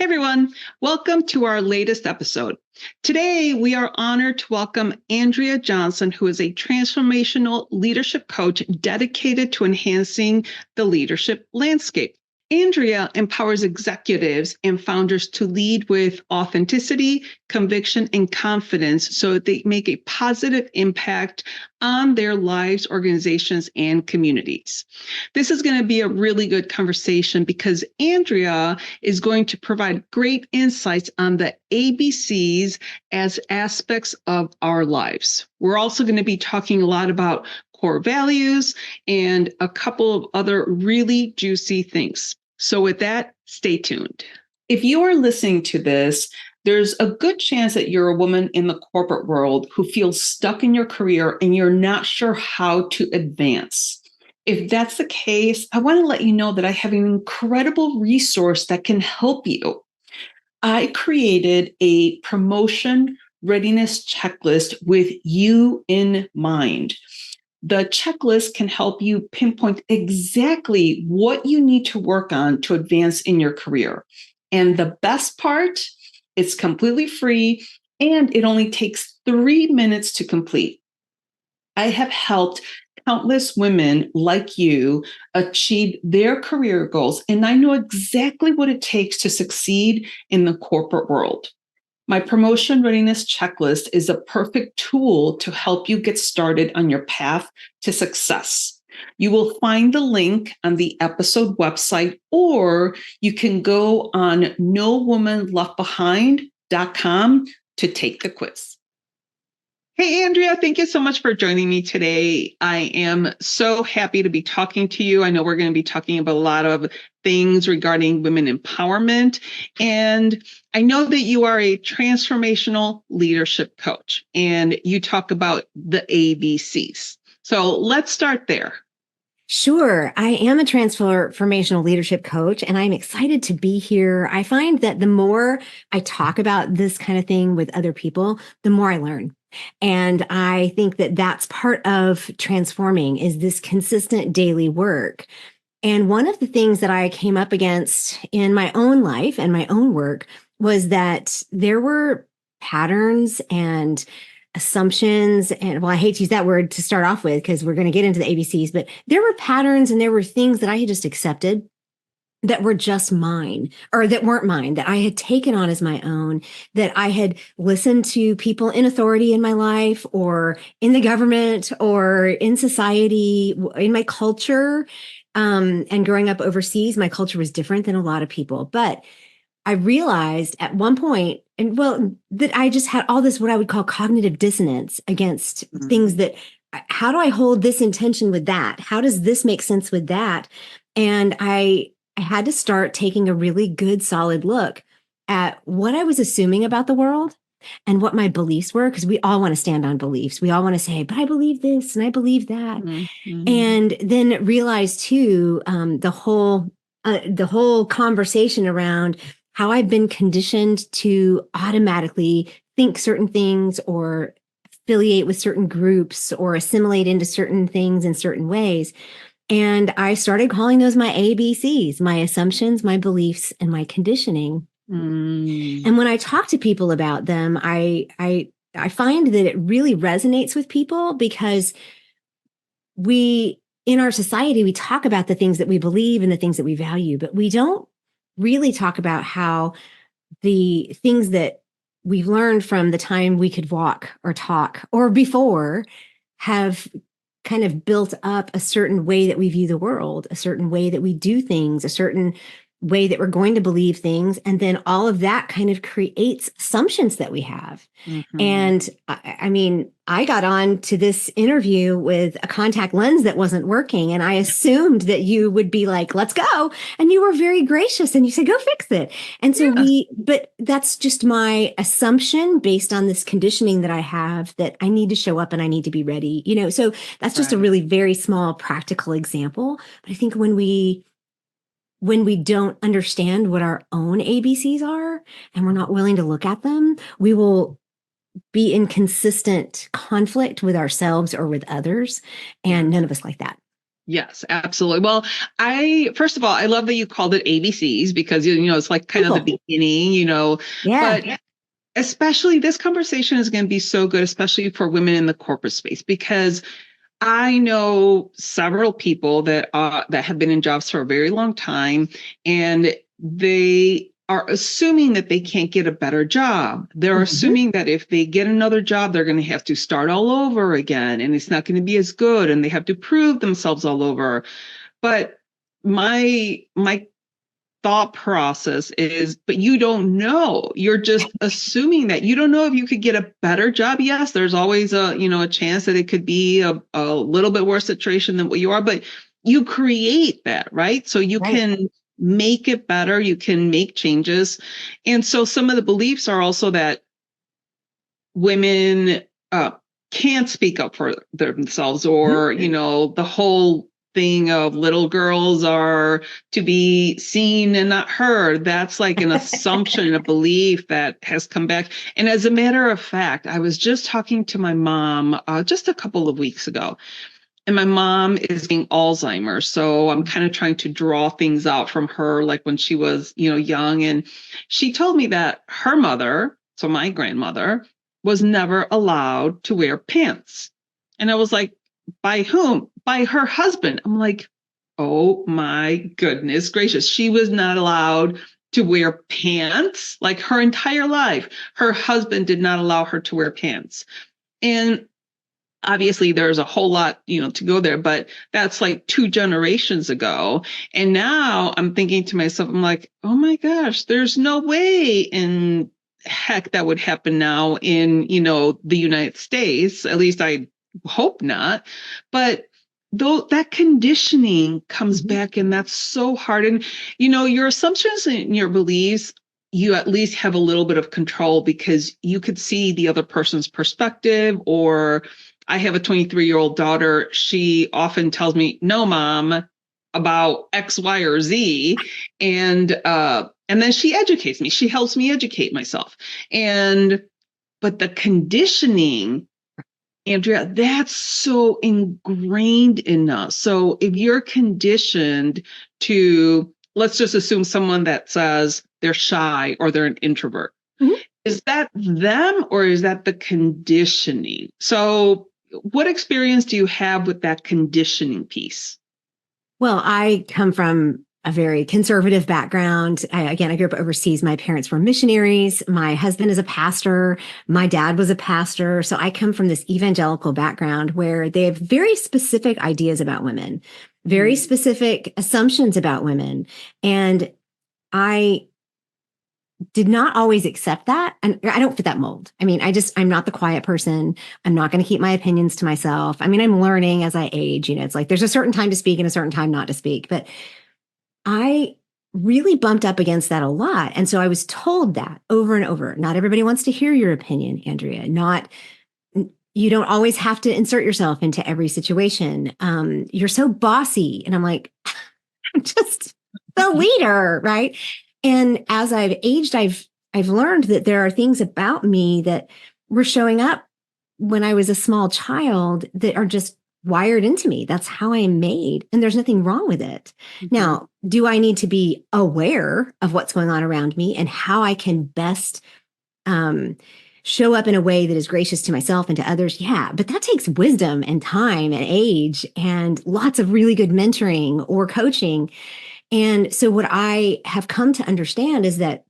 Hey everyone, welcome to our latest episode. Today, we are honored to welcome Andrea Johnson, who is a transformational leadership coach dedicated to enhancing the leadership landscape. Andrea empowers executives and founders to lead with authenticity, conviction, and confidence so that they make a positive impact on their lives, organizations, and communities. This is going to be a really good conversation because Andrea is going to provide great insights on the ABCs as aspects of our lives. We're also going to be talking a lot about core values and a couple of other really juicy things. So with that, stay tuned. If you are listening to this, there's a good chance that you're a woman in the corporate world who feels stuck in your career and you're not sure how to advance. If that's the case, I want to let you know that I have an incredible resource that can help you. I created a promotion readiness checklist with you in mind. The checklist can help you pinpoint exactly what you need to work on to advance in your career. And the best part, it's completely free and it only takes 3 minutes to complete. I have helped countless women like you achieve their career goals, and I know exactly what it takes to succeed in the corporate world. My promotion readiness checklist is a perfect tool to help you get started on your path to success. You will find the link on the episode website, or you can go on nowomanleftbehind.com to take the quiz. Hey, Andrea, thank you so much for joining me today. I am so happy to be talking to you. I know we're going to be talking about a lot of things regarding women empowerment. And I know that you are a transformational leadership coach and you talk about the ABCs. So let's start there. Sure. I am a transformational leadership coach, and I'm excited to be here. I find that the more I talk about this kind of thing with other people, the more I learn. And I think that that's part of transforming is this consistent daily work. And one of the things that I came up against in my own life and my own work was that there were patterns and assumptions. And well, I hate to use that word to start off with because we're going to get into the ABCs, but there were patterns and there were things that I had just accepted that were just mine or that weren't mine, that I had taken on as my own, that I had listened to people in authority in my life or in the government or in society, in my culture. And growing up overseas, my culture was different than a lot of people. But I realized at one point, and well, that I just had all this, what I would call cognitive dissonance against things that, how do I hold this intention with that? How does this make sense with that? And I had to start taking a really good, solid look at what I was assuming about the world and what my beliefs were, because we all want to stand on beliefs. We all want to say, but I believe this and I believe that. Mm-hmm. And then realize too, the whole conversation around how I've been conditioned to automatically think certain things or affiliate with certain groups or assimilate into certain things in certain ways. And I started calling those my ABCs, my assumptions, my beliefs, and my conditioning. And when I talk to people about them, I find that it really resonates with people because in our society, we talk about the things that we believe and the things that we value, but we don't really talk about how the things that we've learned from the time we could walk or talk or before have kind of built up a certain way that we view the world, a certain way that we do things, a certain way that we're going to believe things. And then all of that kind of creates assumptions that we have. Mm-hmm. And I mean, I got on to this interview with a contact lens that wasn't working. And I assumed that you would be like, let's go. And you were very gracious and you said, go fix it. And so but that's just my assumption based on this conditioning that I have that I need to show up and I need to be ready, so that's just a really very small practical example. But I think when we don't understand what our own ABCs are and we're not willing to look at them, we will be in consistent conflict with ourselves or with others. And none of us like that. Yes, absolutely. Well, first of all, I love that you called it ABCs because, it's like kind of the Cool. beginning, Yeah. but especially this conversation is going to be so good, especially for women in the corporate space, because I know several people that have been in jobs for a very long time, and they are assuming that they can't get a better job. They're Mhm. assuming that if they get another job, they're going to have to start all over again, and it's not going to be as good, and they have to prove themselves all over. But my thought process is, but you don't know. You're just assuming that you don't know if you could get a better job. Yes, there's always a chance that it could be a little bit worse situation than what you are, but you create that, right? So you Right. can make it better, you can make changes. And so some of the beliefs are also that women can't speak up for themselves, or the whole thing of little girls are to be seen and not heard. That's like an assumption, a belief that has come back. And as a matter of fact, I was just talking to my mom just a couple of weeks ago, and my mom is getting Alzheimer's. So I'm kind of trying to draw things out from her, like when she was, young. And she told me that her mother, so my grandmother, was never allowed to wear pants. And I was like, by whom? By her husband. I'm like, oh my goodness gracious. She was not allowed to wear pants like her entire life. Her husband did not allow her to wear pants. And obviously there's a whole lot to go there, but that's like 2 generations ago. And now I'm thinking to myself, I'm like, oh my gosh, there's no way in heck that would happen now in the United States. At least I hope not. But though that conditioning comes Mhm. back, and that's so hard. And your assumptions and your beliefs, you at least have a little bit of control because you could see the other person's perspective. Or I have a 23-year-old daughter. She often tells me, no, mom, about X, Y, or Z. And then she educates me. She helps me educate myself. But the conditioning, Andrea, that's so ingrained in us. So if you're conditioned to, let's just assume someone that says they're shy or they're an introvert, Mhm. is that them or is that the conditioning? So what experience do you have with that conditioning piece? Well, I come from a very conservative background. I grew up overseas. My parents were missionaries. My husband is a pastor. My dad was a pastor. So I come from this evangelical background where they have very specific ideas about women, very specific assumptions about women. And I did not always accept that. And I don't fit that mold. I mean, I'm not the quiet person. I'm not going to keep my opinions to myself. I mean, I'm learning as I age. It's like there's a certain time to speak and a certain time not to speak. But I really bumped up against that a lot. And so I was told that over and over. Not everybody wants to hear your opinion, Andrea. You don't always have to insert yourself into every situation. You're so bossy. And I'm like, I'm just the leader, right? And as I've aged, I've learned that there are things about me that were showing up when I was a small child that are just wired into me. That's how I am made. And there's nothing wrong with it. Mhm. Now, do I need to be aware of what's going on around me and how I can best um, show up in a way that is gracious to myself and to others? Yeah, but that takes wisdom and time and age and lots of really good mentoring or coaching. And so, what I have come to understand is that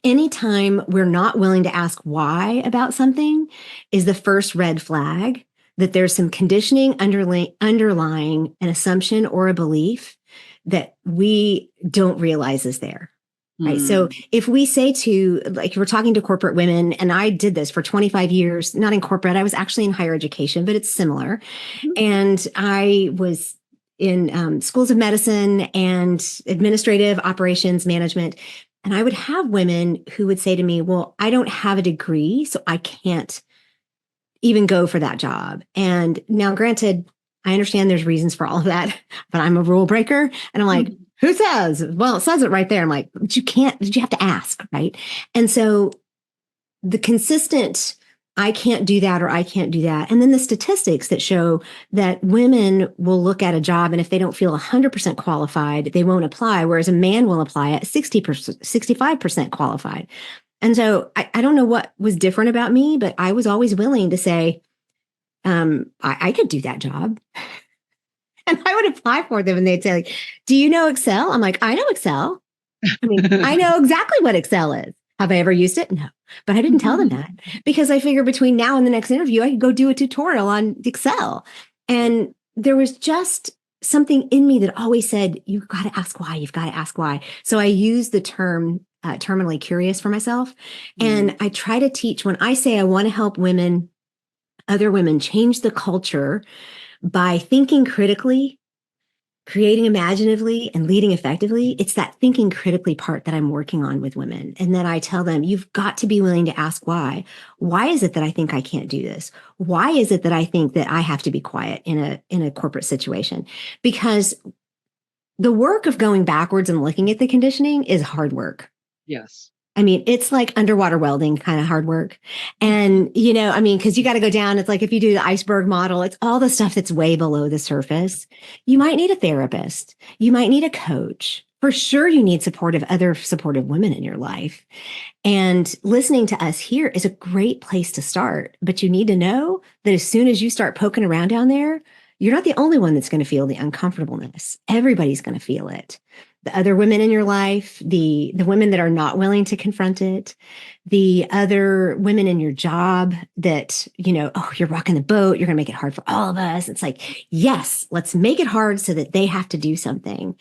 anytime we're not willing to ask why about something is the first red flag that there's some conditioning underlying an assumption or a belief that we don't realize is there. Right. So Mm. if we say to, like, we're talking to corporate women, and I did this for 25 years, not in corporate, I was actually in higher education, but it's similar. And I was in schools of medicine and administrative operations management. And I would have women who would say to me, well, I don't have a degree, so I can't even go for that job. And now, granted, I understand there's reasons for all of that, but I'm a rule breaker. And I'm like, Mhm. who says? Well, it says it right there. I'm like, but you can't, you have to ask, right? And so the consistent I can't do that or I can't do that. And then the statistics that show that women will look at a job and if they don't feel 100% qualified, they won't apply, whereas a man will apply at 60%, 65% qualified. And so I don't know what was different about me, but I was always willing to say, I could do that job. And I would apply for them and they'd say, like, do you know Excel? I'm like, I know Excel. I mean, I know exactly what Excel is. Have I ever used it? No. But I didn't tell them that because I figured between now and the next interview, I could go do a tutorial on Excel. And there was just something in me that always said, you've got to ask why. You've got to ask why. So I use the term terminally curious for myself. And I try to teach when I say I want to help women, other women change the culture by thinking critically, creating imaginatively, and leading effectively. It's that thinking critically part that I'm working on with women. And then I tell them, you've got to be willing to ask why. Why is it that I think I can't do this? Why is it that I think that I have to be quiet in a corporate situation? Because the work of going backwards and looking at the conditioning is hard work. Yes. I mean, it's like underwater welding kind of hard work. And, you know, I mean, because you got to go down. It's like if you do the iceberg model, it's all the stuff that's way below the surface. You might need a therapist. You might need a coach. For sure, you need other supportive women in your life. And listening to us here is a great place to start. But you need to know that as soon as you start poking around down there, you're not the only one that's going to feel the uncomfortableness. Everybody's going to feel it. The other women in your life, the women that are not willing to confront it, the other women in your job that, you know, oh, you're rocking the boat, you're going to make it hard for all of us. It's like, yes, let's make it hard so that they have to do something.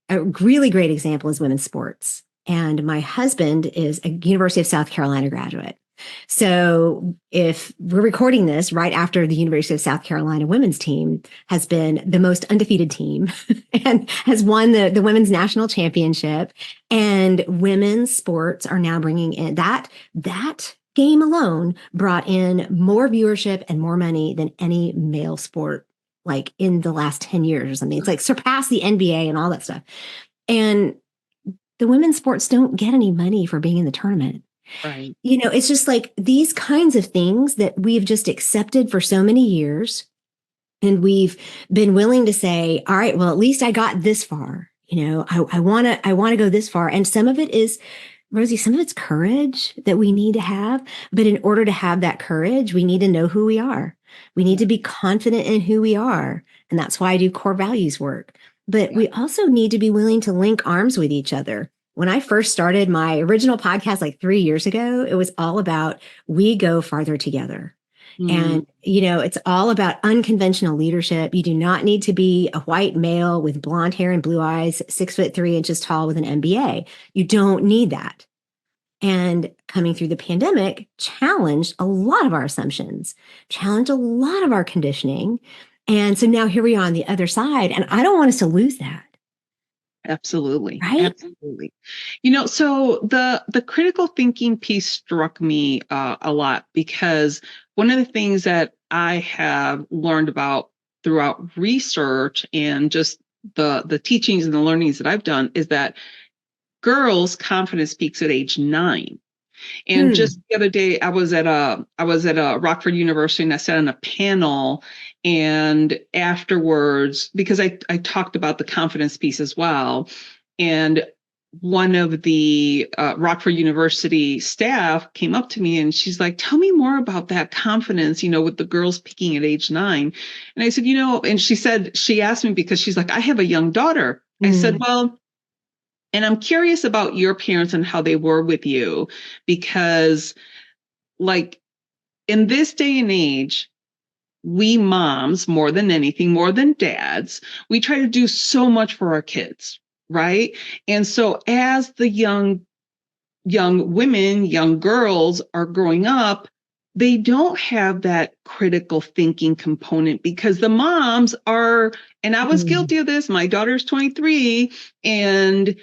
A really great example is women's sports. And my husband is a University of South Carolina graduate. So if we're recording this right after the University of South Carolina women's team has been the most undefeated team and has won the women's national championship, and women's sports are now bringing in that game alone brought in more viewership and more money than any male sport like in the last 10 years or something. It's like surpassed the NBA and all that stuff. And the women's sports don't get any money for being in the tournament. Right. You know, it's just like these kinds of things that we've just accepted for so many years. And we've been willing to say, all right, well, at least I got this far. You know, I want to go this far. And some of it is, Rosie, some of it's courage that we need to have. But in order to have that courage, we need to know who we are. We need to be confident in who we are. And that's why I do core values work. But we also need to be willing to link arms with each other. When I first started my original podcast like 3 years ago, it was all about we go farther together. And, you know, it's all about unconventional leadership. You do not need to be a white male with blonde hair and blue eyes, 6'3" tall with an MBA. You don't need that. And coming through the pandemic challenged a lot of our assumptions, challenged a lot of our conditioning. And so now here we are on the other side. And I don't want us to lose that. Absolutely. Right? Absolutely. You know, so the critical thinking piece struck me a lot because one of the things that I have learned about throughout research and just the teachings and the learnings that I've done is that girls' confidence peaks at age 9. And just the other day, I was at a Rockford University and I sat on a panel. And afterwards, because I talked about the confidence piece as well, and one of the Rockford University staff came up to me and she's like, "Tell me more about that confidence, you know, with the girls peaking at age 9." And I said, you know, and she asked me because she's like, "I have a young daughter." I said, well, and I'm curious about your parents and how they were with you, because like in this day and age, we moms, more than anything, more than dads, we try to do so much for our kids, right? And so as the young women, young girls are growing up, they don't have that critical thinking component because the moms are, and I was guilty of this, my daughter's 23, and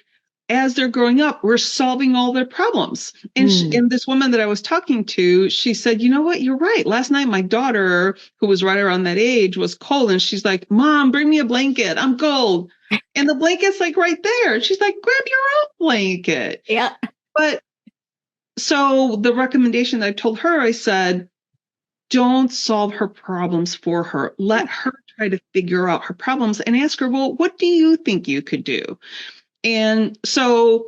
as they're growing up, we're solving all their problems. And, and this woman that I was talking to, she said, you know what, you're right. Last night, my daughter, who was right around that age, was cold. And she's like, "Mom, bring me a blanket. I'm cold." And the blanket's like right there. She's like, "Grab your own blanket." Yeah. But so the recommendation that I told her, I said, don't solve her problems for her. Let her try to figure out her problems and ask her, well, what do you think you could do? And so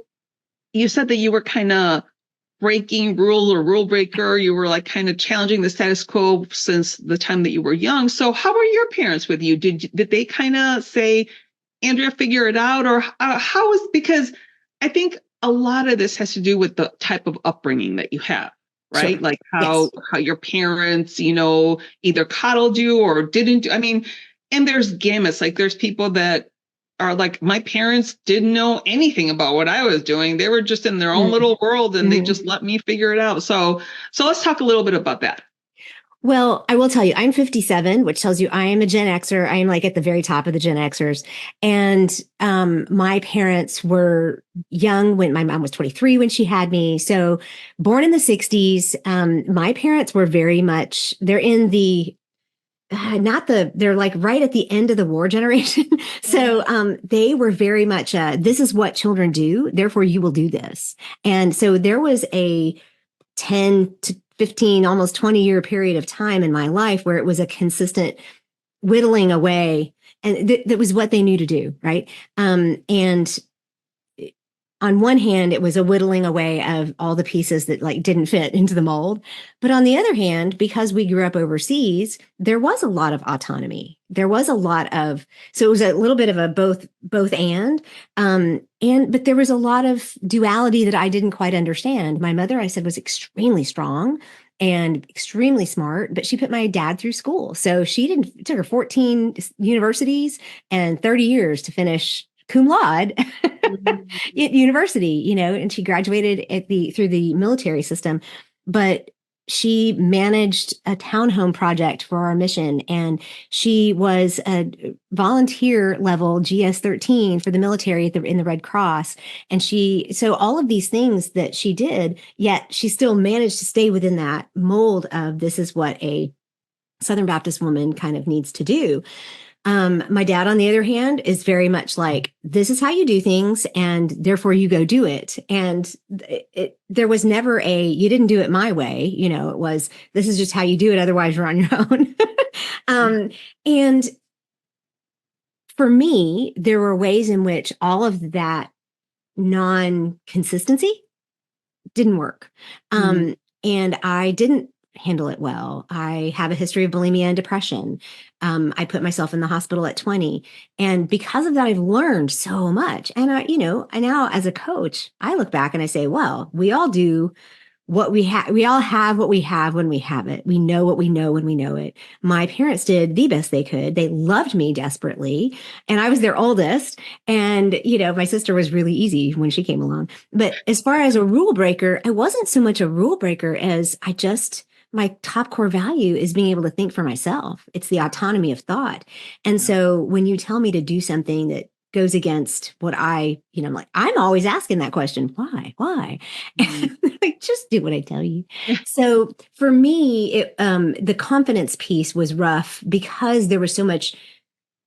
you said that you were kind of breaking rule or rule breaker. You were like kind of challenging the status quo since the time that you were young. So how were your parents with you? Did they kind of say, Andrea, figure it out? Or how is, because I think a lot of this has to do with the type of upbringing that you have, Sure. right? Like Yes. how your parents, either coddled you or didn't do. I mean, and there's gamuts, like there's people that are like, my parents didn't know anything about what I was doing. They were just in their own little world and they just let me figure it out. So let's talk a little bit about that. Well, I will tell you, I'm 57, which tells you I am a Gen Xer. I am like at the very top of the Gen Xers. And my parents were young when my mom was 23 when she had me. So born in the 60s, my parents were very much, they're in the they're like right at the end of the war generation. So they were very much this is what children do, therefore you will do this. And so there was a 10 to 15, almost 20-year period of time in my life where it was a consistent whittling away. And that was what they knew to do, right? And on one hand, it was a whittling away of all the pieces that like didn't fit into the mold. But on the other hand, because we grew up overseas, there was a lot of autonomy. There was a lot of, so it was a little bit of a both but there was a lot of duality that I didn't quite understand. My mother, I said, was extremely strong and extremely smart, but she put my dad through school. So it took her 14 universities and 30 years to finish cum laude at university, and she graduated through the military system, but she managed a townhome project for our mission. And she was a volunteer level GS-13 for the military in the Red Cross. And so all of these things that she did, yet she still managed to stay within that mold of this is what a Southern Baptist woman kind of needs to do. My dad, on the other hand, is very much like, this is how you do things, and therefore you go do it. And there was never you didn't do it my way. It was, this is just how you do it. Otherwise, you're on your own. And for me, there were ways in which all of that non-consistency didn't work. And I didn't handle it well. I have a history of bulimia and depression. I put myself in the hospital at 20. And because of that, I've learned so much. And I now as a coach, I look back and I say, well, we all do what we have. We all have what we have when we have it. We know what we know when we know it. My parents did the best they could. They loved me desperately. And I was their oldest. And, my sister was really easy when she came along. But as far as a rule breaker, I wasn't so much a rule breaker as my top core value is being able to think for myself. It's the autonomy of thought. And so when you tell me to do something that goes against what I'm like, I'm always asking that question. Why? Like, just do what I tell you. So for me, the confidence piece was rough because there was so much,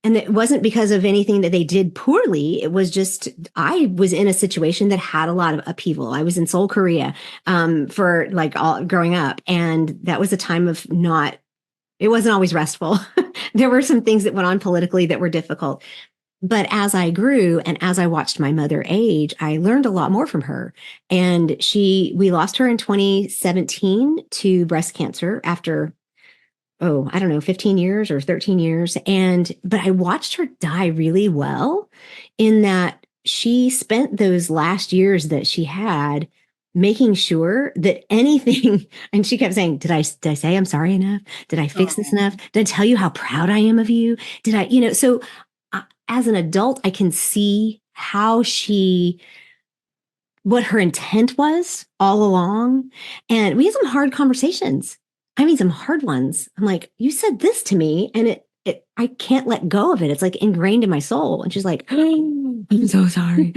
and it wasn't because of anything that they did poorly. It was just, I was in a situation that had a lot of upheaval. I was in Seoul, Korea, for like all growing up. And that was a time of it wasn't always restful. There were some things that went on politically that were difficult. But as I grew and as I watched my mother age, I learned a lot more from her. And we lost her in 2017 to breast cancer after, I don't know, 15 years or 13 years. But I watched her die really well in that she spent those last years that she had making sure that anything, and she kept saying, did I say I'm sorry enough? Did I fix this enough? Did I tell you how proud I am of you? Did I, so as an adult, I can see what her intent was all along. And we had some hard conversations. I mean, some hard ones. I'm like, you said this to me, and I can't let go of it. It's like ingrained in my soul. And she's like, oh, I'm so sorry,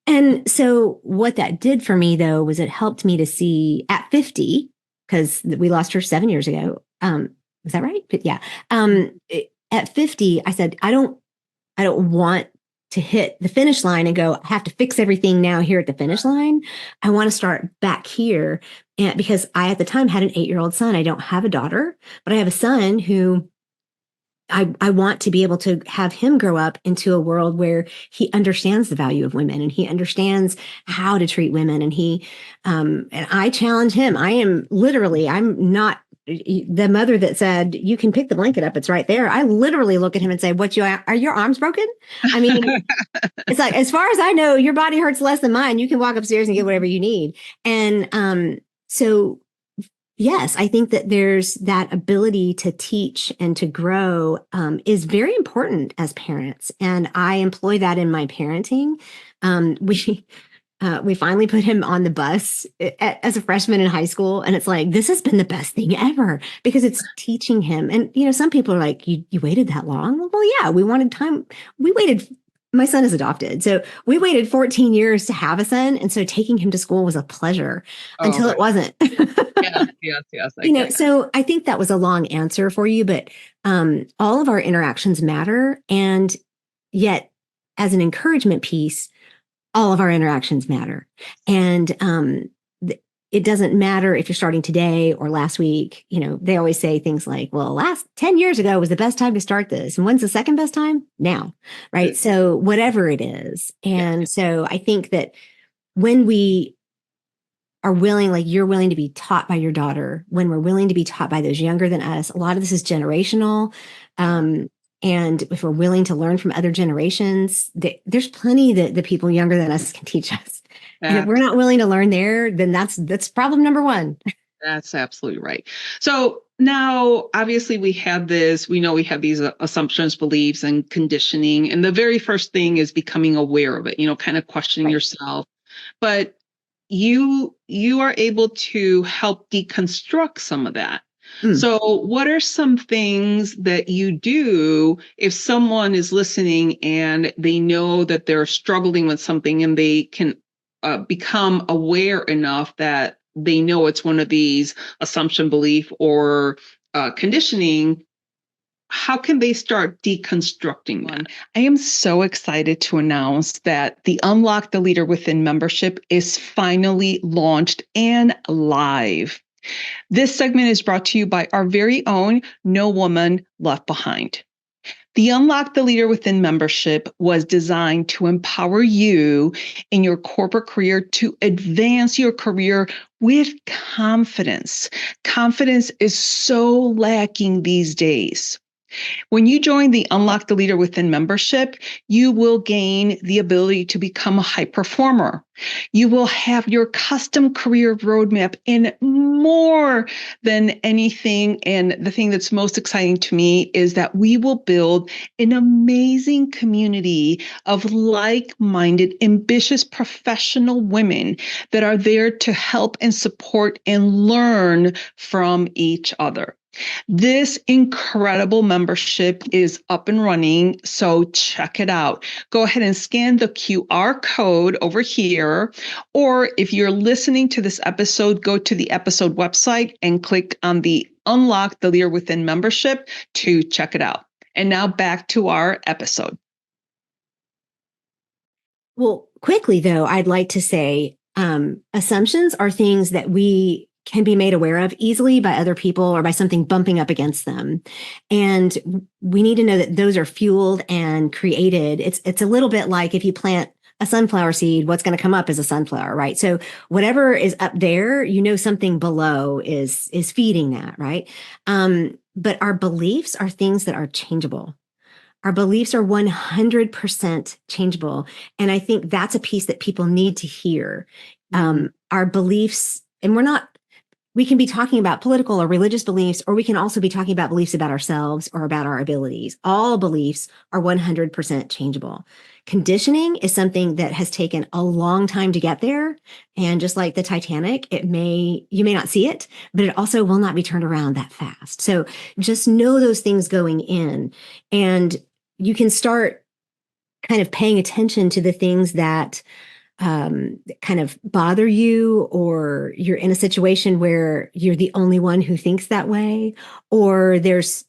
And so what that did for me, though, was it helped me to see at 50, because we lost her 7 years ago. Is that right? But yeah. At 50, I said, I don't want to hit the finish line and go, I have to fix everything now here at the finish line. I want to start back here. And because I, at the time, had an 8-year-old son. I don't have a daughter, but I have a son who I want to be able to have him grow up into a world where he understands the value of women and he understands how to treat women. And and I challenge him. I'm not the mother that said, you can pick the blanket up. It's right there. I literally look at him and say, are your arms broken? I mean, it's like, as far as I know, your body hurts less than mine. You can walk upstairs and get whatever you need. And so yes, I think that there's that ability to teach and to grow is very important as parents. And I employ that in my parenting. We finally put him on the bus as a freshman in high school. And it's like, this has been the best thing ever because it's teaching him. And, some people are like, you waited that long? Well, yeah, we wanted time. We waited. My son is adopted. So we waited 14 years to have a son. And so taking him to school was a pleasure until it wasn't. Yes. So I think that was a long answer for you, but all of our interactions matter. And yet, as an encouragement piece, all of our interactions matter. And it doesn't matter if you're starting today or last week. They always say things like, well, last 10 years ago was the best time to start this. And when's the second best time? Now, right? So whatever it is. And so I think that when we are willing, like you're willing to be taught by your daughter, when we're willing to be taught by those younger than us, a lot of this is generational. And if we're willing to learn from other generations, there's plenty that the people younger than us can teach us. And if we're not willing to learn there, then that's problem number one. That's absolutely right. So now, obviously, we have these assumptions, beliefs, and conditioning. And the very first thing is becoming aware of it, kind of questioning yourself. But you are able to help deconstruct some of that. So what are some things that you do if someone is listening and they know that they're struggling with something and they can become aware enough that they know it's one of these assumption, belief, or conditioning? How can they start deconstructing that? I am so excited to announce that the Unlock the Leader Within membership is finally launched and live. This segment is brought to you by our very own No Woman Left Behind. The Unlock the Leader Within membership was designed to empower you in your corporate career to advance your career with confidence. Confidence is so lacking these days. When you join the Unlock the Leader Within membership, you will gain the ability to become a high performer. You will have your custom career roadmap and more than anything. And the thing that's most exciting to me is that we will build an amazing community of like-minded, ambitious, professional women that are there to help and support and learn from each other. This incredible membership is up and running, so check it out. Go ahead and scan the QR code over here, or if you're listening to this episode, go to the episode website and click on the Unlock the Leader Within membership to check it out. And now back to our episode. Well, quickly though, I'd like to say assumptions are things that we can be made aware of easily by other people or by something bumping up against them. And we need to know that those are fueled and created. It's a little bit like if you plant a sunflower seed, what's going to come up is a sunflower, right? So whatever is up there, something below is feeding that, right? But our beliefs are things that are changeable. Our beliefs are 100% changeable. And I think that's a piece that people need to hear. Our beliefs, and we can be talking about political or religious beliefs, or we can also be talking about beliefs about ourselves or about our abilities. All beliefs are 100% changeable. Conditioning is something that has taken a long time to get there. And just like the Titanic, you may not see it, but it also will not be turned around that fast. So just know those things going in, and you can start kind of paying attention to the things that kind of bother you, or you're in a situation where you're the only one who thinks that way, or there's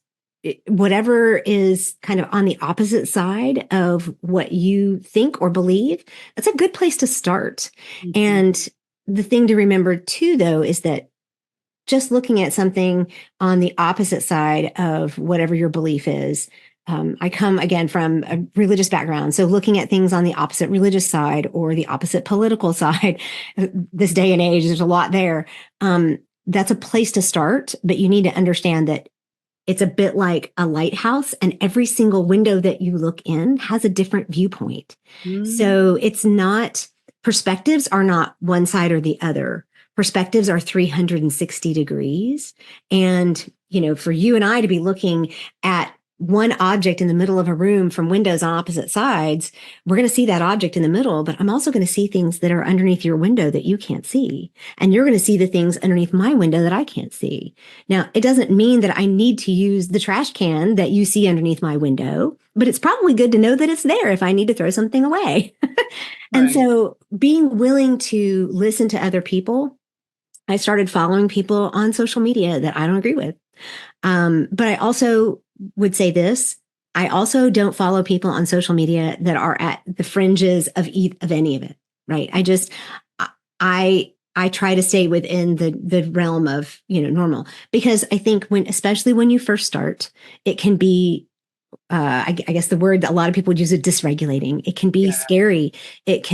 whatever is kind of on the opposite side of what you think or believe, that's a good place to start. Mhm. And the thing to remember too, though, is that just looking at something on the opposite side of whatever your belief is. I come again from a religious background. So looking at things on the opposite religious side or the opposite political side, this day and age, there's a lot there. That's a place to start, but you need to understand that it's a bit like a lighthouse, and every single window that you look in has a different viewpoint. So it's not, perspectives are not one side or the other. Perspectives are 360 degrees. And, for you and I to be looking at one object in the middle of a room from windows on opposite sides, we're going to see that object in the middle, but I'm also going to see things that are underneath your window that you can't see. And you're going to see the things underneath my window that I can't see. Now, it doesn't mean that I need to use the trash can that you see underneath my window, but it's probably good to know that it's there if I need to throw something away. And Right. so being willing to listen to other people, I started following people on social media that I don't agree with. But I also would say this. I also don't follow people on social media that are at the fringes of any of it, right? I try to stay within the realm of, normal, because I think especially when you first start, it can be, I guess the word that a lot of people would use is dysregulating. It can be scary. It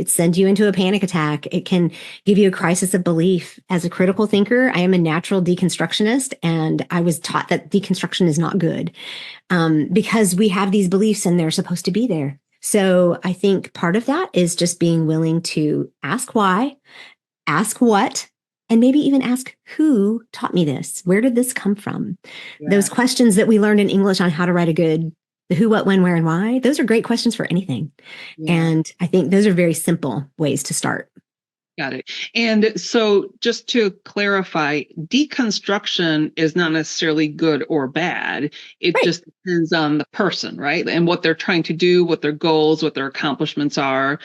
send you into a panic attack. It can give you a crisis of belief. As a critical thinker, I am a natural deconstructionist, and I was taught that deconstruction is not good, because we have these beliefs and they're supposed to be there. So I think part of that is just being willing to ask why, ask what, and maybe even ask who taught me this. Where did this come from? Yeah. Those questions that we learned in English on how to write the who, what, when, where, and why, those are great questions for anything. Yeah. And I think those are very simple ways to start. Got it. And so just to clarify, deconstruction is not necessarily good or bad. It just depends on the person, right? And what they're trying to do, what their goals, what their accomplishments are.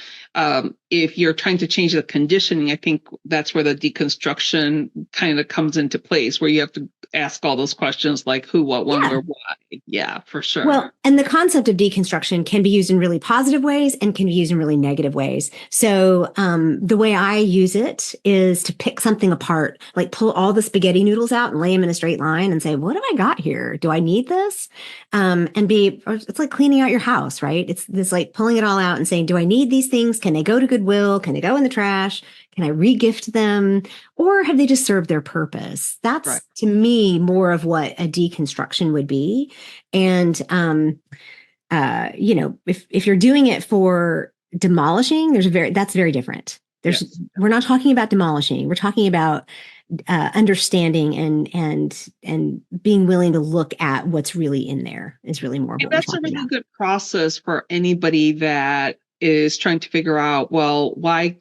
If you're trying to change the conditioning, I think that's where the deconstruction kind of comes into place, where you have to ask all those questions like who, what, when, where, why. Yeah, for sure. Well, and the concept of deconstruction can be used in really positive ways and can be used in really negative ways. So the way I use it is to pick something apart, like pull all the spaghetti noodles out and lay them in a straight line and say, what have I got here? Do I need this? It's like cleaning out your house, right? It's this like pulling it all out and saying, do I need these things? Can they go to Goodwill? Can they go in the trash? Can I re-gift them? Or have they just served their purpose? That's to me more of what a deconstruction would be. And, if you're doing it for demolishing, that's very different. We're not talking about demolishing. We're talking about understanding and being willing to look at what's really in there is really more of what we're talking about. That's a really good process for anybody that is trying to figure out, well, why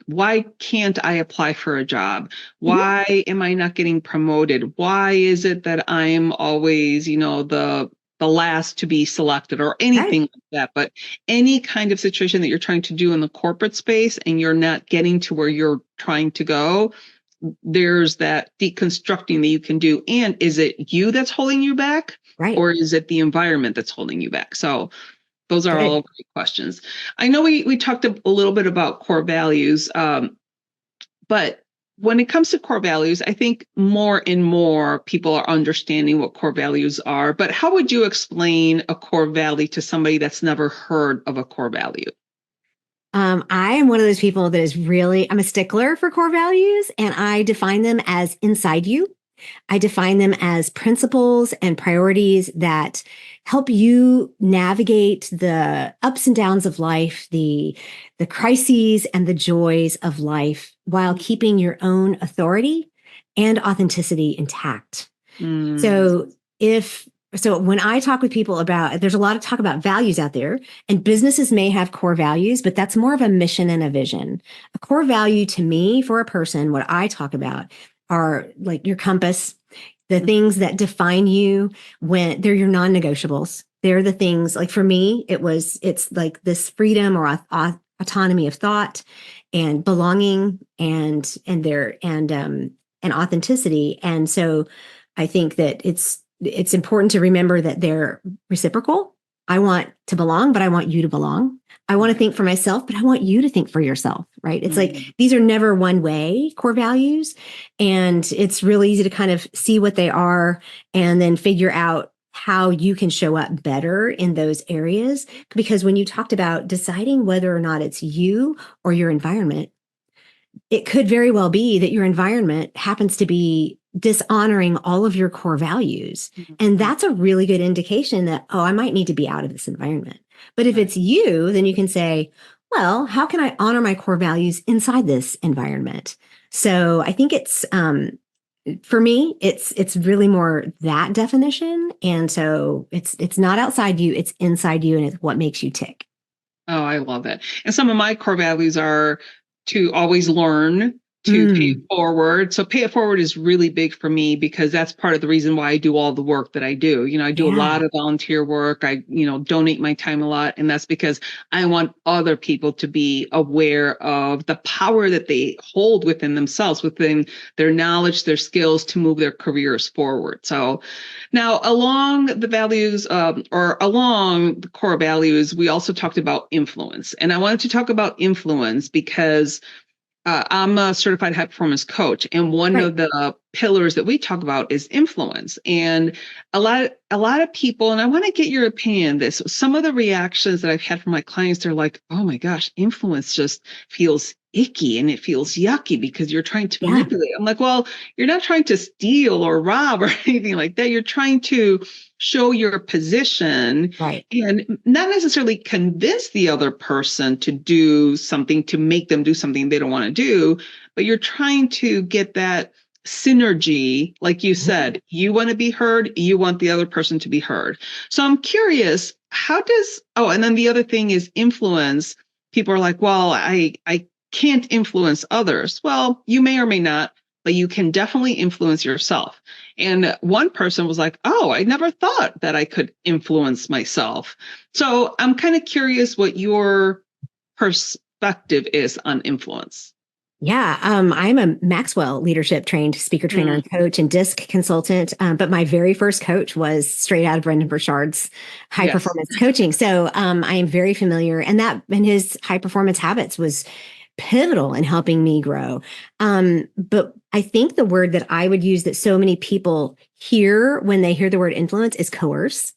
can't I apply for a job? Why am I not getting promoted? Why is it that I'm always, the last to be selected or anything like that? But any kind of situation that you're trying to do in the corporate space and you're not getting to where you're trying to go, there's that deconstructing that you can do. And is it you that's holding you back? Or is it the environment that's holding you back? So those are all great questions. I know we talked a little bit about core values, but when it comes to core values, I think more and more people are understanding what core values are. But how would you explain a core value to somebody that's never heard of a core value? I am one of those people that I'm a stickler for core values, and I define them as inside you. I define them as principles and priorities that help you navigate the ups and downs of life, the crises and the joys of life, while keeping your own authority and authenticity intact. So when I talk with people there's a lot of talk about values out there, and businesses may have core values, but that's more of a mission and a vision. A core value to me for a person, what I talk about are like your compass, the things that define you when they're your non-negotiables. They're the things like for me, it's like this freedom or autonomy of thought and belonging and authenticity. And so I think that it's it's important to remember that they're reciprocal. I want to belong, but I want you to belong. I want to think for myself, but I want you to think for yourself, right? It's like these are never one way core values. And it's really easy to kind of see what they are and then figure out how you can show up better in those areas. Because when you talked about deciding whether or not it's you or your environment, it could very well be that your environment happens to be dishonoring all of your core values. And that's a really good indication that, oh, I might need to be out of this environment. But if it's you, then you can say, well, how can I honor my core values inside this environment? So I think it's, for me, it's really more that definition. And so it's not outside you, it's inside you, and it's what makes you tick. Oh, I love it. And some of my core values are to always learn, to pay it forward. So pay it forward is really big for me because that's part of the reason why I do all the work that I do. I do a lot of volunteer work. I, donate my time a lot. And that's because I want other people to be aware of the power that they hold within themselves, within their knowledge, their skills to move their careers forward. So now along the values or along the core values, we also talked about influence. And I wanted to talk about influence because I'm a certified high performance coach, and one of the pillars that we talk about is influence. And a lot of people, and I want to get your opinion on this. Some of the reactions that I've had from my clients, they're like, "Oh my gosh, influence just feels icky and it feels yucky because you're trying to manipulate." I'm like, "Well, you're not trying to steal or rob or anything like that. You're trying to show your position and not necessarily convince the other person to do something, to make them do something they don't want to do, but you're trying to get that synergy. Like you said, you want to be heard, you want the other person to be heard." So I'm curious, and then the other thing is influence. People are like, "Well, I can't influence others." Well, you may or may not, but you can definitely influence yourself. And one person was like, "Oh, I never thought that I could influence myself." So I'm kind of curious what your perspective is on influence. Yeah, I'm a Maxwell Leadership-trained speaker, trainer, and coach and DISC consultant. But my very first coach was straight out of Brendan Burchard's high performance coaching. So I am very familiar, and his high performance habits was pivotal in helping me grow. But I think the word that I would use that so many people hear when they hear the word influence is coerce.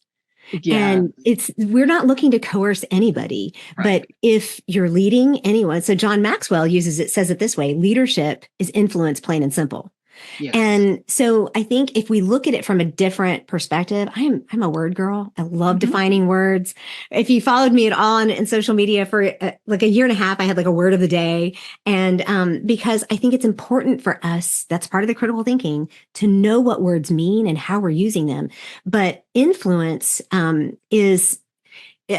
And we're not looking to coerce anybody, but if you're leading anyone, so John Maxwell says it this way: leadership is influence, plain and simple. And so I think if we look at it from a different perspective, I'm a word girl. I love defining words. If you followed me at all in social media for like a year and a half, I had like a word of the day. And because I think it's important for us, that's part of the critical thinking, to know what words mean and how we're using them. But influence is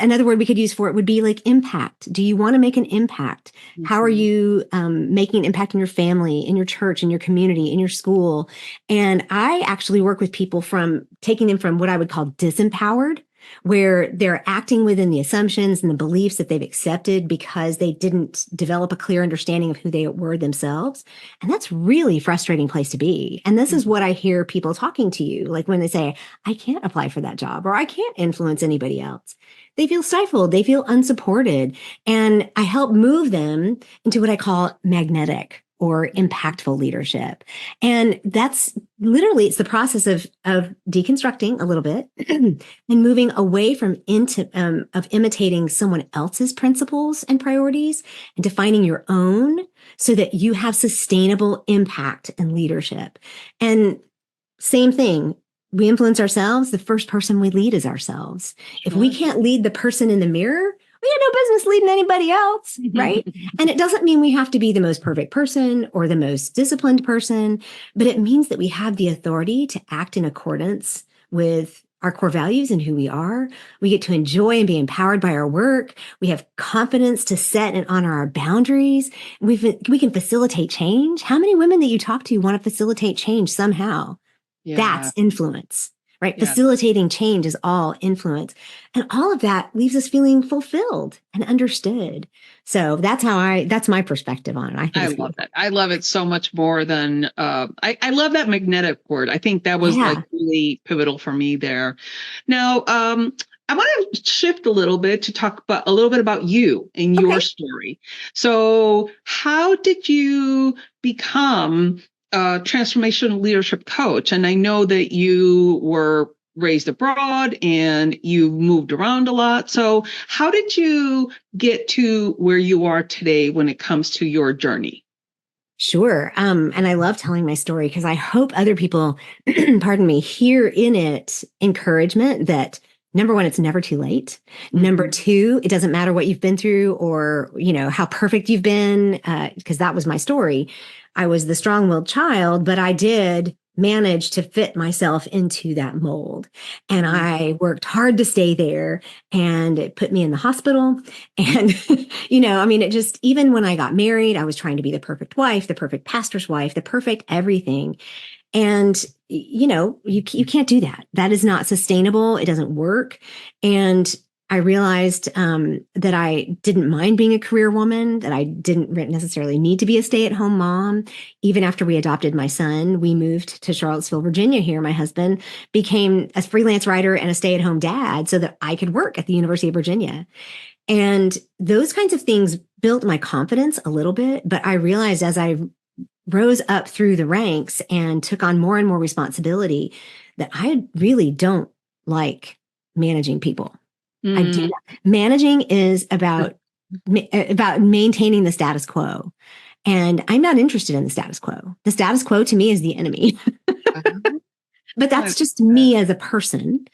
another word we could use for it would be like impact. Do you want to make an impact? How are you making an impact in your family, in your church, in your community, in your school? And I actually work with people taking them from what I would call disempowered, where they're acting within the assumptions and the beliefs that they've accepted because they didn't develop a clear understanding of who they were themselves. And that's really frustrating place to be. And this is what I hear people talking to you, like when they say, "I can't apply for that job," or "I can't influence anybody else." They feel stifled, they feel unsupported. And I help move them into what I call magnetic or impactful leadership. And that's literally, it's the process of deconstructing a little bit and moving away from of imitating someone else's principles and priorities and defining your own so that you have sustainable impact and leadership. And same thing, we influence ourselves. The first person we lead is ourselves. If we can't lead the person in the mirror, we have no business leading anybody else, right? And it doesn't mean we have to be the most perfect person or the most disciplined person, but it means that we have the authority to act in accordance with our core values and who we are. We get to enjoy and be empowered by our work. We have confidence to set and honor our boundaries. We can facilitate change. How many women that you talk to want to facilitate change somehow? That's influence, right? Yeah. Facilitating change is all influence. And all of that leaves us feeling fulfilled and understood. So that's my perspective on it. I think I it's love beautiful. that. I love it so much more than I love that magnetic word. I think that was like Yeah. really pivotal for me there. Now, I want to shift a little bit to talk about a little bit about you and your Okay. story. So, how did you become a transformational leadership coach? And I know that you were raised abroad and you moved around a lot. So, how did you get to where you are today when it comes to your journey? Sure. And I love telling my story because I hope other people, pardon me, hear in it encouragement that number one, it's never too late. Number Mhm. two, it doesn't matter what you've been through or, how perfect you've been, because that was my story. I was the strong-willed child, but I did manage to fit myself into that mold. And Mhm. I worked hard to stay there, and it put me in the hospital. And, it just, even when I got married, I was trying to be the perfect wife, the perfect pastor's wife, the perfect everything. And, you can't do that. That is not sustainable. It doesn't work. And I realized that I didn't mind being a career woman, that I didn't necessarily need to be a stay-at-home mom. Even after we adopted my son, we moved to Charlottesville, Virginia here. My husband became a freelance writer and a stay-at-home dad so that I could work at the University of Virginia. And those kinds of things built my confidence a little bit. But I realized as I rose up through the ranks and took on more and more responsibility that I really don't like managing people. I do Mm. not. Managing is about maintaining the status quo. And I'm not interested in the status quo. The status quo to me is the enemy. But I love that's just that. me as a person.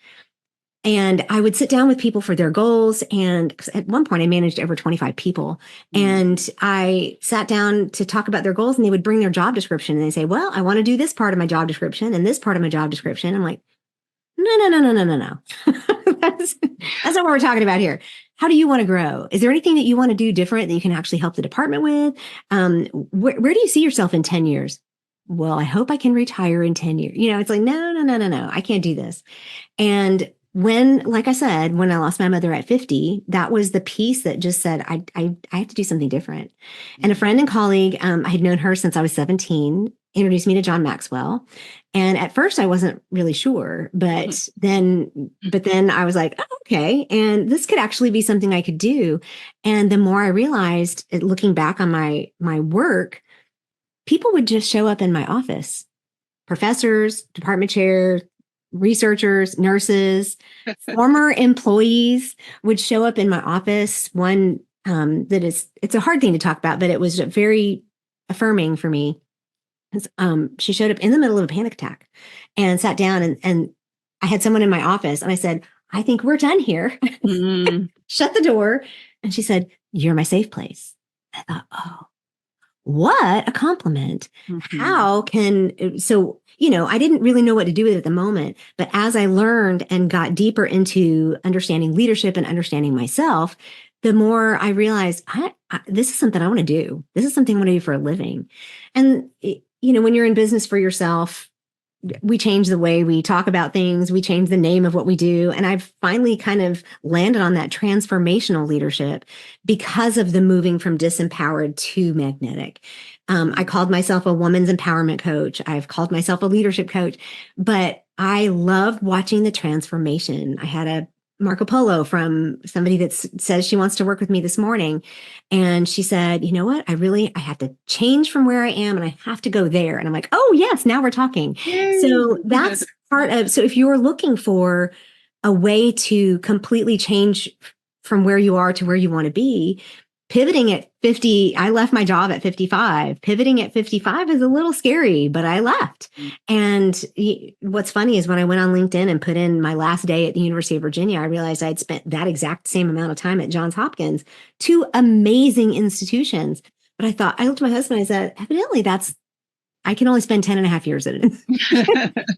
And I would sit down with people for their goals. And 'cause at one point, I managed over 25 people. Mm. And I sat down to talk about their goals, and they would bring their job description and they say, well, I want to do this part of my job description and this part of my job description. I'm like, no, no, no, no, no, no, no. That's not what we're talking about here. How do you want to grow? Is there anything that you want to do different that you can actually help the department with? Where do you see yourself in 10 years? Well, I hope I can retire in 10 years. It's like, no, no, no, no, no. I can't do this. And like I said, when I lost my mother at 50, that was the piece that just said, I have to do something different. And a friend and colleague, I had known her since I was 17, introduced me to John Maxwell. And at first I wasn't really sure, but then I was like, oh, okay. And this could actually be something I could do. And the more I realized, looking back on my work, people would just show up in my office, professors, department chairs, researchers, nurses, former employees would show up in my office. One it's a hard thing to talk about, but it was very affirming for me. She showed up in the middle of a panic attack and sat down, and I had someone in my office, and I said, I think we're done here. Mm. Shut the door. And she said, you're my safe place. I thought, oh, what a compliment. Mhm. How can, so, I didn't really know what to do with it at the moment. But as I learned and got deeper into understanding leadership and understanding myself, the more I realized this is something I want to do. This is something I want to do for a living. And, when you're in business for yourself, we change the way we talk about things. We change the name of what we do. And I've finally kind of landed on that transformational leadership because of the moving from disempowered to magnetic. I called myself a woman's empowerment coach. I've called myself a leadership coach, but I love watching the transformation. I had a Marco Polo from somebody that says she wants to work with me this morning. And she said, you know what? I have to change from where I am and I have to go there. And I'm like, oh, yes, now we're talking. Yay. So that's part of, so if you're looking for a way to completely change from where you are to where you want to be, pivoting at 50, I left my job at 55. Pivoting at 55 is a little scary, but I left. And what's funny is when I went on LinkedIn and put in my last day at the University of Virginia, I realized I'd spent that exact same amount of time at Johns Hopkins, two amazing institutions. But I looked at my husband and I said, evidently I can only spend 10 and a half years at it.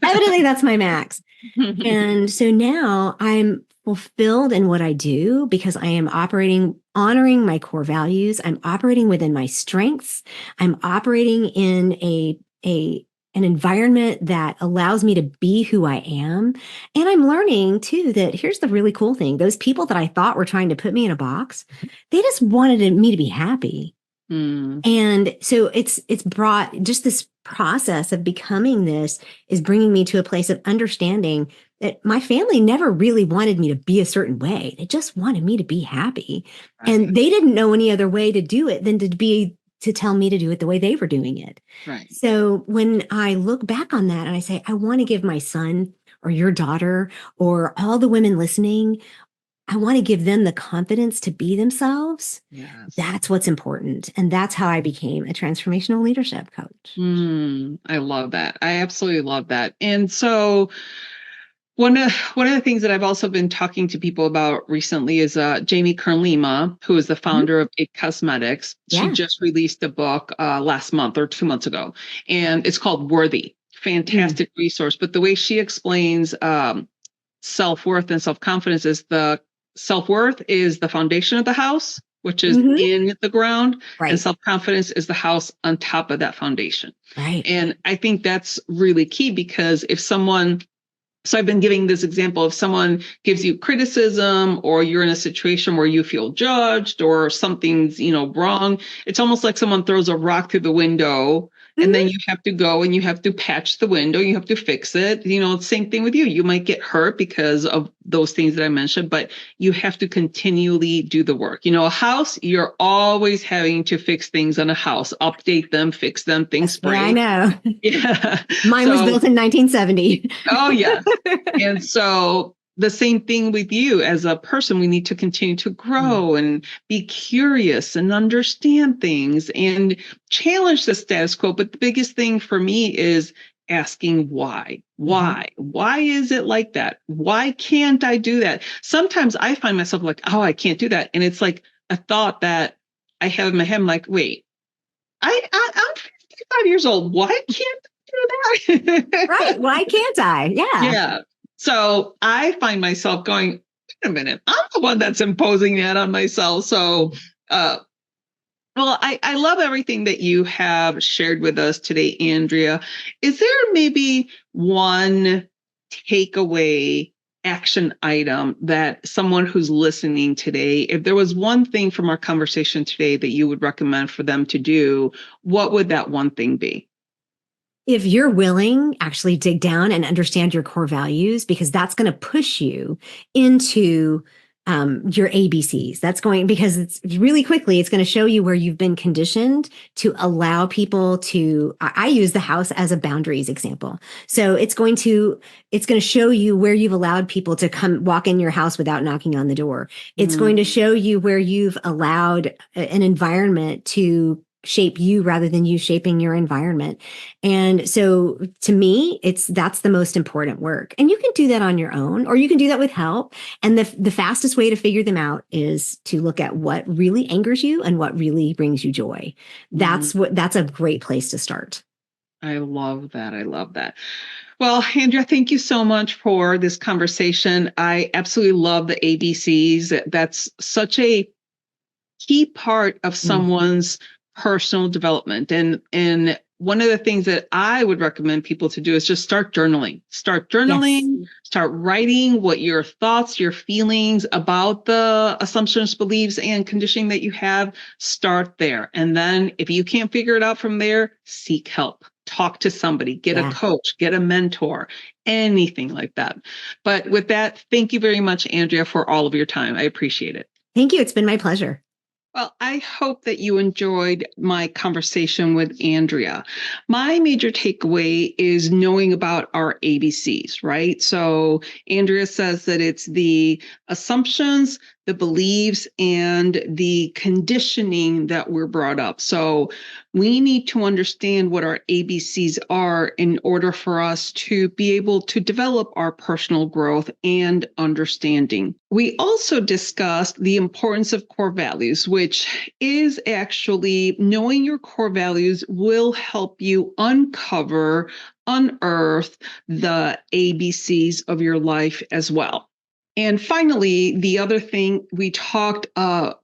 Evidently that's my max. And so now I'm fulfilled in what I do because I am honoring my core values. I'm operating within my strengths. I'm operating in an an environment that allows me to be who I am. And I'm learning too that here's the really cool thing. Those people that I thought were trying to put me in a box, they just wanted me to be happy. Mm. And so it's brought just this process of becoming this is bringing me to a place of understanding that my family never really wanted me to be a certain way. They just wanted me to be happy. Right. And they didn't know any other way to do it than to tell me to do it the way they were doing it. Right. So when I look back on that and I say, I want to give my son or your daughter or all the women listening, I want to give them the confidence to be themselves. Yes. That's what's important. And that's how I became a transformational leadership coach. I love that. I absolutely love that. And so one of the things that I've also been talking to people about recently is Jamie Kern-Lima, who is the founder of It Cosmetics. She just released a book last month or 2 months ago, and it's called Worthy. Fantastic resource. But the way she explains self-worth and self-confidence is the self-worth is the foundation of the house, which is in the ground, and self-confidence is the house on top of that foundation. Right. And I think that's really key because so I've been giving this example. If someone gives you criticism or you're in a situation where you feel judged or something's, wrong, it's almost like someone throws a rock through the window and then you have to go and you have to patch the window. You have to fix it. Same thing with you. You might get hurt because of those things that I mentioned, but you have to continually do the work. A house, you're always having to fix things on a house, update them, fix them, things break. Yeah, I know. Yeah. Mine was built in 1970. Oh, yeah. And so the same thing with you as a person, we need to continue to grow and be curious and understand things and challenge the status quo. But the biggest thing for me is asking why. Why is it like that? Why can't I do that? Sometimes I find myself like, oh, I can't do that. And it's like a thought that I have in my head. I'm like, wait, I'm 55 years old. Why can't I do that? Right. Why can't I? Yeah. Yeah. So I find myself going, wait a minute, I'm the one that's imposing that on myself. So, well, I love everything that you have shared with us today, Andrea. Is there maybe one takeaway action item that someone who's listening today, if there was one thing from our conversation today that you would recommend for them to do, what would that one thing be? If you're willing, actually dig down and understand your core values, because that's going to push you into your ABCs. Because it's really quickly, it's going to show you where you've been conditioned to allow people to, I use the house as a boundaries example. So it's going to show you where you've allowed people to walk in your house without knocking on the door. It's going to show you where you've allowed an environment to shape you rather than you shaping your environment. And so to me, that's the most important work. And you can do that on your own, or you can do that with help. And the fastest way to figure them out is to look at what really angers you and what really brings you joy. That's a great place to start. I love that. I love that. Well, Andrea, thank you so much for this conversation. I absolutely love the ABCs. That's such a key part of someone's personal development. And one of the things that I would recommend people to do is just start journaling. Start writing what your thoughts, your feelings about the assumptions, beliefs, and conditioning that you have. Start there. And then if you can't figure it out from there, seek help. Talk to somebody, get a coach, get a mentor, anything like that. But with that, thank you very much, Andrea, for all of your time. I appreciate it. Thank you. It's been my pleasure. Well, I hope that you enjoyed my conversation with Andrea. My major takeaway is knowing about our ABCs, right? So Andrea says that it's the assumptions, the beliefs, and the conditioning that we're brought up. So we need to understand what our ABCs are in order for us to be able to develop our personal growth and understanding. We also discussed the importance of core values, which is actually knowing your core values will help you unearth the ABCs of your life as well. And finally, the other thing, we talked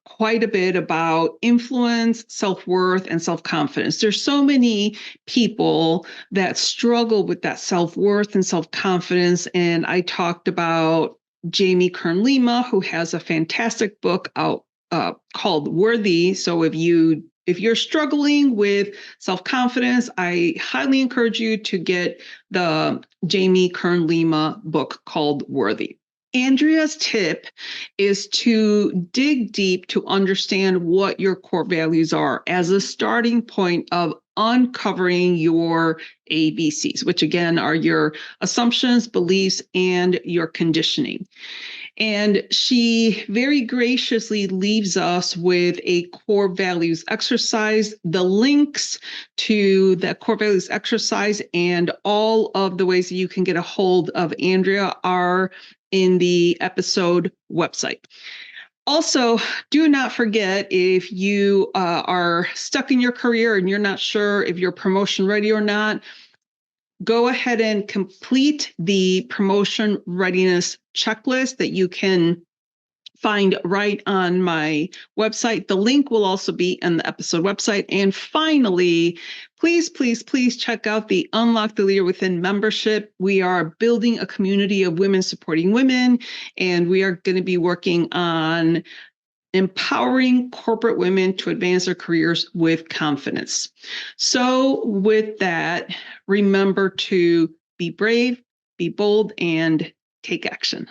quite a bit about influence, self-worth, and self-confidence. There's so many people that struggle with that self-worth and self-confidence. And I talked about Jamie Kern-Lima, who has a fantastic book out called Worthy. So if you're struggling with self-confidence, I highly encourage you to get the Jamie Kern-Lima book called Worthy. Andrea's tip is to dig deep to understand what your core values are as a starting point of uncovering your ABCs, which again are your assumptions, beliefs, and your conditioning. And she very graciously leaves us with a core values exercise. The links to that core values exercise and all of the ways that you can get a hold of Andrea are in the episode website. Also, do not forget, if you are stuck in your career and you're not sure if you're promotion ready or not, go ahead and complete the promotion readiness checklist that you can find right on my website. The link will also be in the episode website. And finally, please, please, please check out the Unlock the Leader Within membership. We are building a community of women supporting women, and we are going to be working on empowering corporate women to advance their careers with confidence. So with that, remember to be brave, be bold, and take action.